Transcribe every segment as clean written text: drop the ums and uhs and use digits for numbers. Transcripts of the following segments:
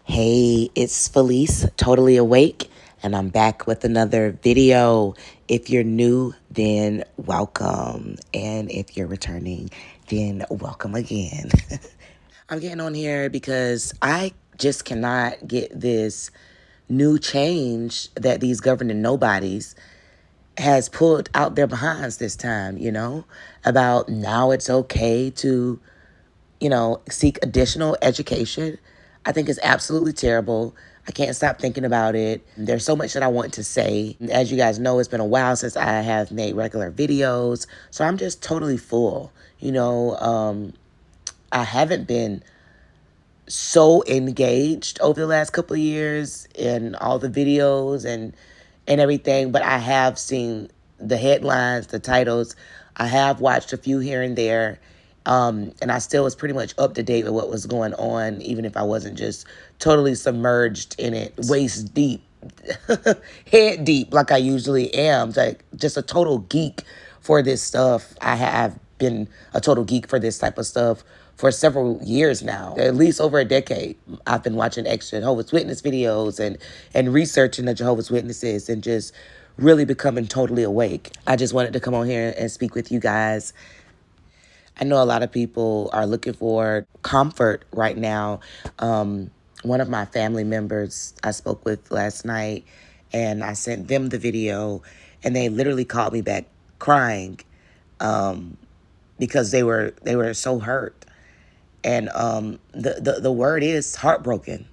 Hey, it's Felice, totally awake, and I'm back with another video. If you're new, then welcome. And if you're returning, then welcome again. I'm getting on here because I just cannot get this new change that these governing nobodies has pulled out their behinds this time, about now it's okay to seek additional education. I think it's absolutely terrible. I can't stop thinking about it. There's so much that I want to say. As you guys know, it's been a while since I have made regular videos. So I'm just totally full. I haven't been so engaged over the last couple of years in all the videos and everything, but I have seen the headlines, the titles. I have watched a few here and there, and I still was pretty much up to date with what was going on, even if I wasn't just totally submerged in it, waist deep, head deep, like I usually am. Like just a total geek for this stuff. I have been a total geek for this type of stuff for several years now, at least over a decade. I've been watching extra Jehovah's Witness videos and researching the Jehovah's Witnesses and just really becoming totally awake. I just wanted to come on here and speak with you guys. I know a lot of people are looking for comfort right now. One of my family members I spoke with last night, and I sent them the video, and they literally called me back crying because they were so hurt. And the word is heartbroken.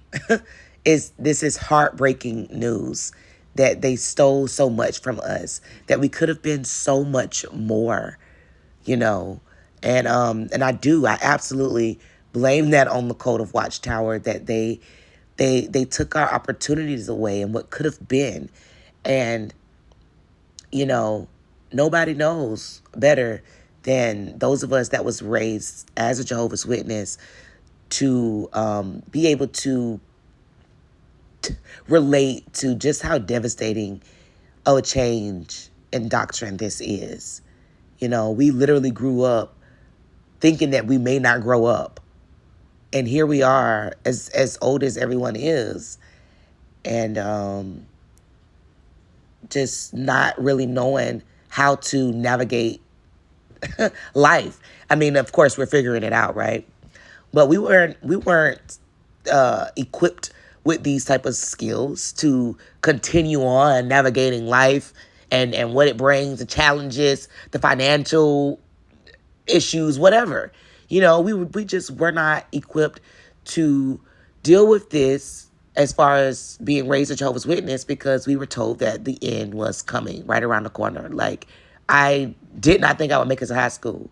This is heartbreaking news that they stole so much from us, that we could have been so much more, you know. And I absolutely blame that on the Code of Watchtower, that they took our opportunities away and what could have been. And nobody knows better than those of us that was raised as a Jehovah's Witness to be able to relate to just how devastating of a change in doctrine this is. We literally grew up thinking that we may not grow up. And here we are, as old as everyone is, and just not really knowing how to navigate life. I mean, of course, we're figuring it out, right? But we weren't equipped with these type of skills to continue on navigating life and what it brings, the challenges, the financial issues, whatever. We just were not equipped to deal with this as far as being raised a Jehovah's Witness, because we were told that the end was coming right around the corner. Like, I did not think I would make it to high school.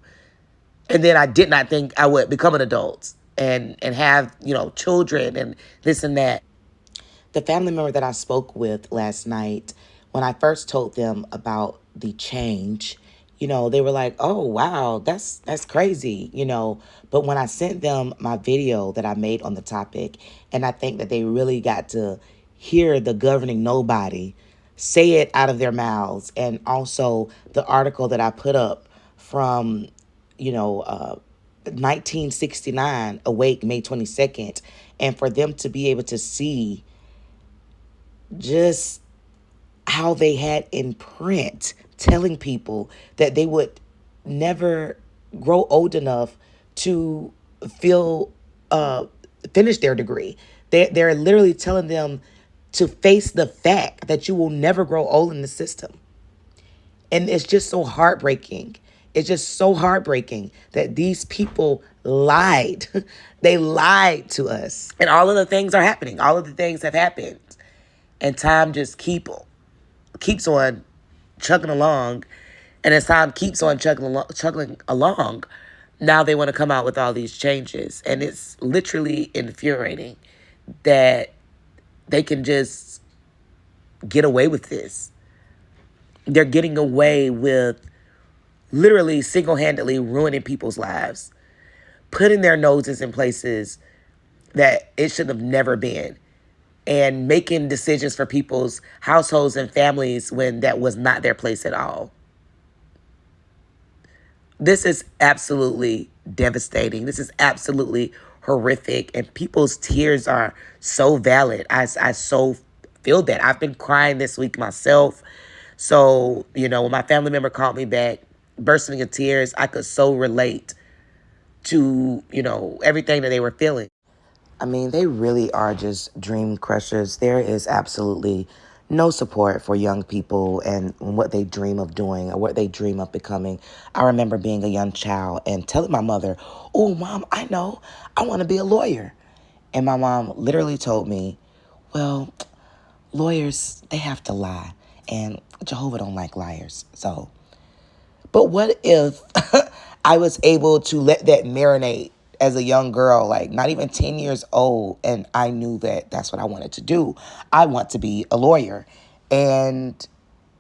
And then I did not think I would become an adult and have, children and this and that. The family member that I spoke with last night, when I first told them about the change, they were like, "Oh, wow, that's crazy," But when I sent them my video that I made on the topic, and I think that they really got to hear the governing nobody say it out of their mouths, and also the article that I put up from, 1969, Awake, May 22nd, and for them to be able to see just how they had in print telling people that they would never grow old enough to feel finish their degree. They're literally telling them to face the fact that you will never grow old in the system. And it's just so heartbreaking. It's just so heartbreaking that these people lied. They lied to us. And all of the things are happening. All of the things have happened. And time just keeps on chugging along. And as time keeps on chugging along, now they want to come out with all these changes. And it's literally infuriating that they can just get away with this. They're getting away with literally single-handedly ruining people's lives, putting their noses in places that it should have never been, and making decisions for people's households and families when that was not their place at all. This is absolutely devastating. This is absolutely horrific, and people's tears are so valid. I so feel that. I've been crying this week myself. So, when my family member called me back, bursting in tears, I could so relate to, everything that they were feeling. I mean, they really are just dream crushers. There is absolutely no support for young people and what they dream of doing or what they dream of becoming. I remember being a young child and telling my mother, "Oh, Mom, I know, I want to be a lawyer." And my mom literally told me, "Well, lawyers, they have to lie. And Jehovah don't like liars. But what if I was able to let that marinate as a young girl, like not even 10 years old, and I knew that that's what I wanted to do? I want to be a lawyer. And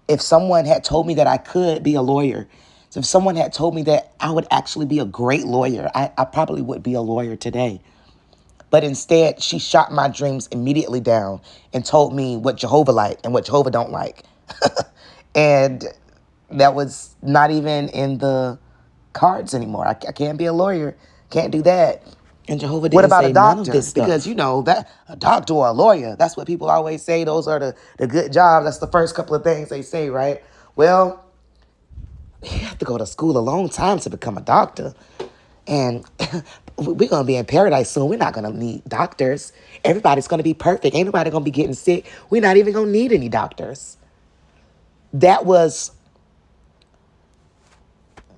if someone had told me that I could be a lawyer, if someone had told me that I would actually be a great lawyer, I probably would be a lawyer today. But instead, she shot my dreams immediately down and told me what Jehovah liked and what Jehovah don't like. And that was not even in the cards anymore. I can't be a lawyer. Can't do that. And Jehovah didn't. What about a doctor? Because, that a doctor or a lawyer, that's what people always say. Those are the good jobs. That's the first couple of things they say, right? Well, you have to go to school a long time to become a doctor. And we're going to be in paradise soon. We're not going to need doctors. Everybody's going to be perfect. Ain't nobody going to be getting sick. We're not even going to need any doctors. That was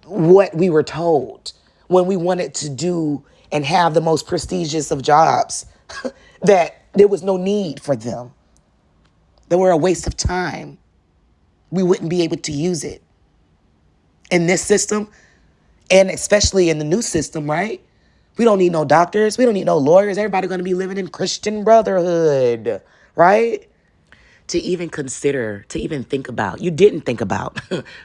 what we were told when we wanted to do and have the most prestigious of jobs, that there was no need for them. They were a waste of time. We wouldn't be able to use it. In this system, and especially in the new system, right? We don't need no doctors. We don't need no lawyers. Everybody going to be living in Christian brotherhood, right? To even consider, to even think about. You didn't think about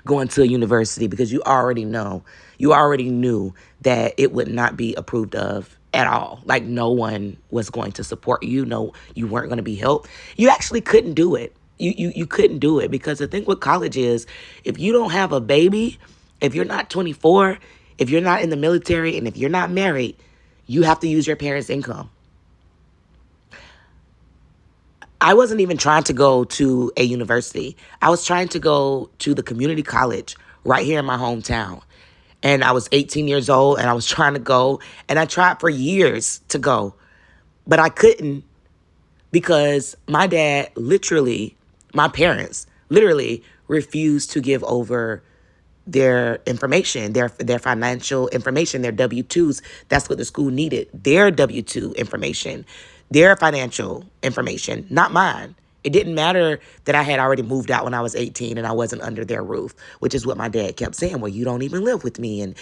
going to a university because you already knew that it would not be approved of at all. Like no one was going to support you. No, you weren't going to be helped. You actually couldn't do it. You couldn't do it because the thing with college is if you don't have a baby, if you're not 24, if you're not in the military, and if you're not married, you have to use your parents' income. I wasn't even trying to go to a university. I was trying to go to the community college right here in my hometown. And I was 18 years old and I was trying to go. And I tried for years to go. But I couldn't because my parents literally refused to give over their information, their financial information, their W-2s. That's what the school needed. Their W-2 information, their financial information, not mine. It didn't matter that I had already moved out when I was 18 and I wasn't under their roof, which is what my dad kept saying. Well, you don't even live with me and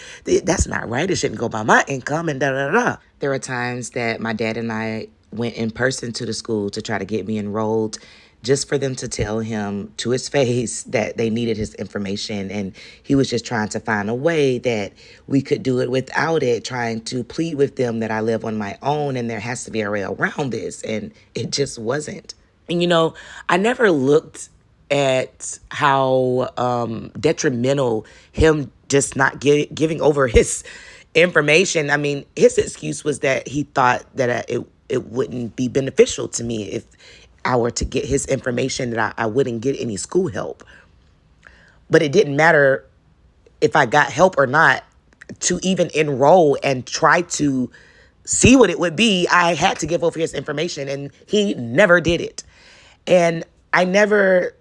that's not right. It shouldn't go by my income and da-da-da. There were times that my dad and I went in person to the school to try to get me enrolled, just for them to tell him to his face that they needed his information. And he was just trying to find a way that we could do it without it, trying to plead with them that I live on my own and there has to be a way around this. And it just wasn't. And, I never looked at how detrimental him just not giving over his information. I mean, his excuse was that he thought that it wouldn't be beneficial to me if I were to get his information, that I wouldn't get any school help. But it didn't matter if I got help or not. To even enroll and try to see what it would be, I had to give over his information, and he never did it. And I never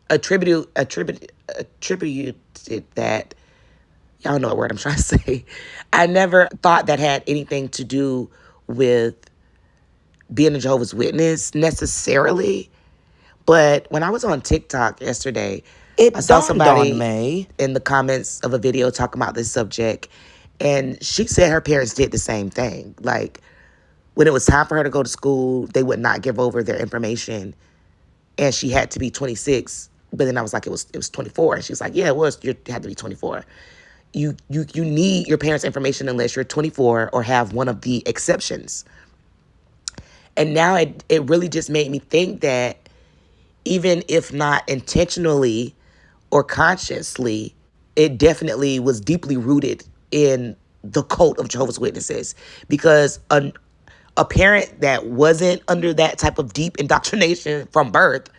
attributed that. Y'all know what word I'm trying to say. I never thought that had anything to do with being a Jehovah's Witness necessarily. But when I was on TikTok yesterday, I saw somebody in the comments of a video talking about this subject. And she said her parents did the same thing. Like, when it was time for her to go to school, they would not give over their information. And she had to be 26. But then I was like, it was 24. And she was like, yeah, it was. You had to be 24. You need your parents' information unless you're 24 or have one of the exceptions. And now it really just made me think that even if not intentionally or consciously, it definitely was deeply rooted in the cult of Jehovah's Witnesses, because a parent that wasn't under that type of deep indoctrination from birth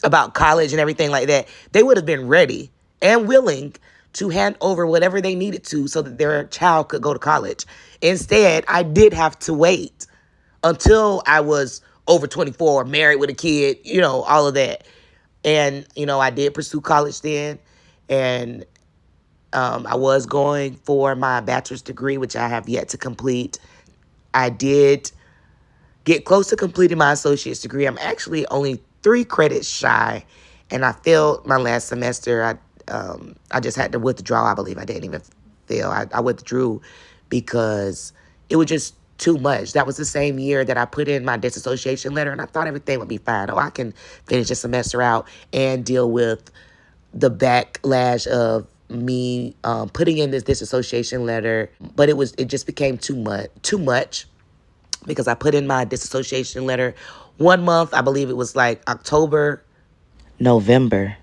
about college and everything like that, they would have been ready and willing to hand over whatever they needed to so that their child could go to college. Instead, I did have to wait until I was over 24, married with a kid, all of that. And, I did pursue college then. And I was going for my bachelor's degree, which I have yet to complete. I did get close to completing my associate's degree. I'm actually only 3 credits shy, and I failed my last semester. I just had to withdraw. I believe I didn't even fail. I withdrew because it was just too much. That was the same year that I put in my disassociation letter, and I thought everything would be fine. Oh, I can finish the semester out and deal with the backlash of me putting in this disassociation letter. But it just became too much because I put in my disassociation letter 1 month. I believe it was like November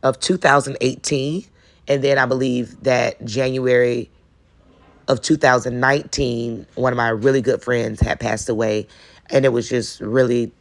of 2018. And then I believe that January of 2019, one of my really good friends had passed away. And it was just really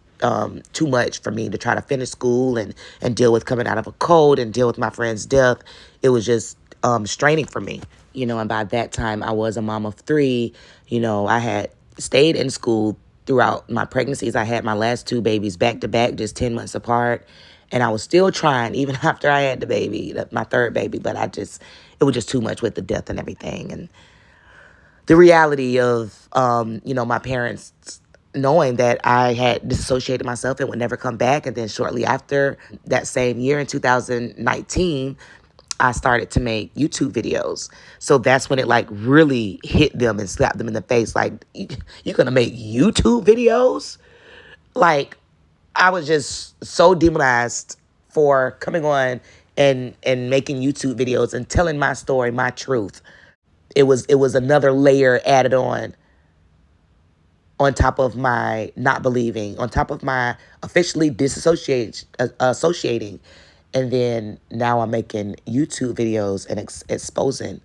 too much for me to try to finish school and deal with coming out of a cold and deal with my friend's death. It was just straining for me. And by that time, I was a mom of 3. I had stayed in school throughout my pregnancies. I had my last 2 babies back to back, just 10 months apart. And I was still trying, even after I had the baby, my 3rd baby. But it was just too much with the death and everything. And the reality of, my parents knowing that I had disassociated myself and would never come back. And then shortly after that same year in 2019, I started to make YouTube videos. So that's when it really hit them and slapped them in the face. Like, you're going to make YouTube videos? Like, I was just so demonized for coming on and making YouTube videos and telling my story, my truth. It was another layer added on top of my not believing, on top of my officially associating. And then now I'm making YouTube videos and exposing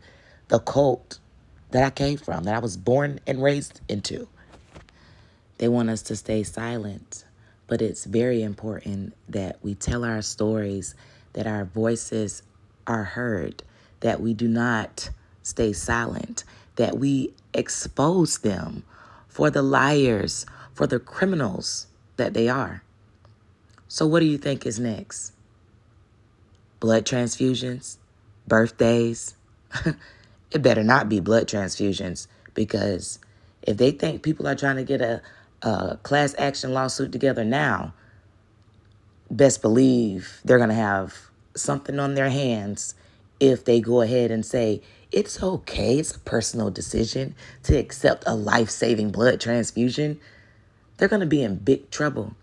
the cult that I came from, that I was born and raised into. They want us to stay silent, but it's very important that we tell our stories, that our voices are heard, that we do not stay silent, that we expose them for the liars, for the criminals that they are. So what do you think is next? Blood transfusions? Birthdays? It better not be blood transfusions, because if they think people are trying to get a class action lawsuit together now, best believe they're going to have something on their hands if they go ahead and say, it's okay, it's a personal decision to accept a life-saving blood transfusion. They're going to be in big trouble.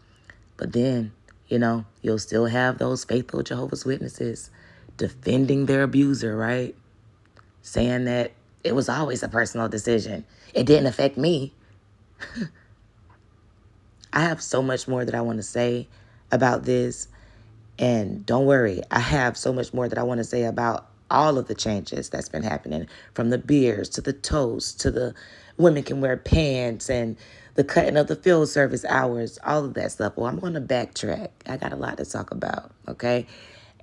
But then, you'll still have those faithful Jehovah's Witnesses defending their abuser, right? Saying that it was always a personal decision. It didn't affect me. I have so much more that I want to say about this. And don't worry, I have so much more that I want to say about all of the changes that's been happening, from the beards to the toast to the women can wear pants and the cutting of the field service hours, all of that stuff. Well, I'm going to backtrack. I got a lot to talk about, okay?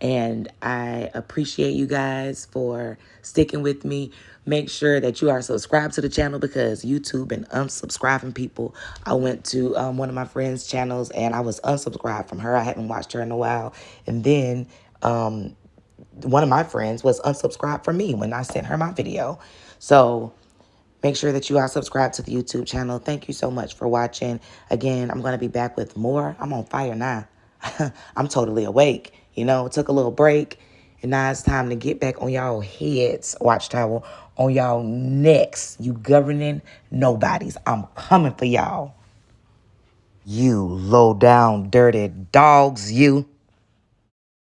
And I appreciate you guys for sticking with me. Make sure that you are subscribed to the channel, because YouTube been unsubscribing people. I went to one of my friend's channels and I was unsubscribed from her. I hadn't watched her in a while. And then one of my friends was unsubscribed from me when I sent her my video. So make sure that you are subscribed to the YouTube channel. Thank you so much for watching. Again, I'm going to be back with more. I'm on fire now. I'm totally awake. Took a little break. And now it's time to get back on y'all heads, Watchtower, on y'all necks. You governing nobodies. I'm coming for y'all. You low down, dirty dogs, you.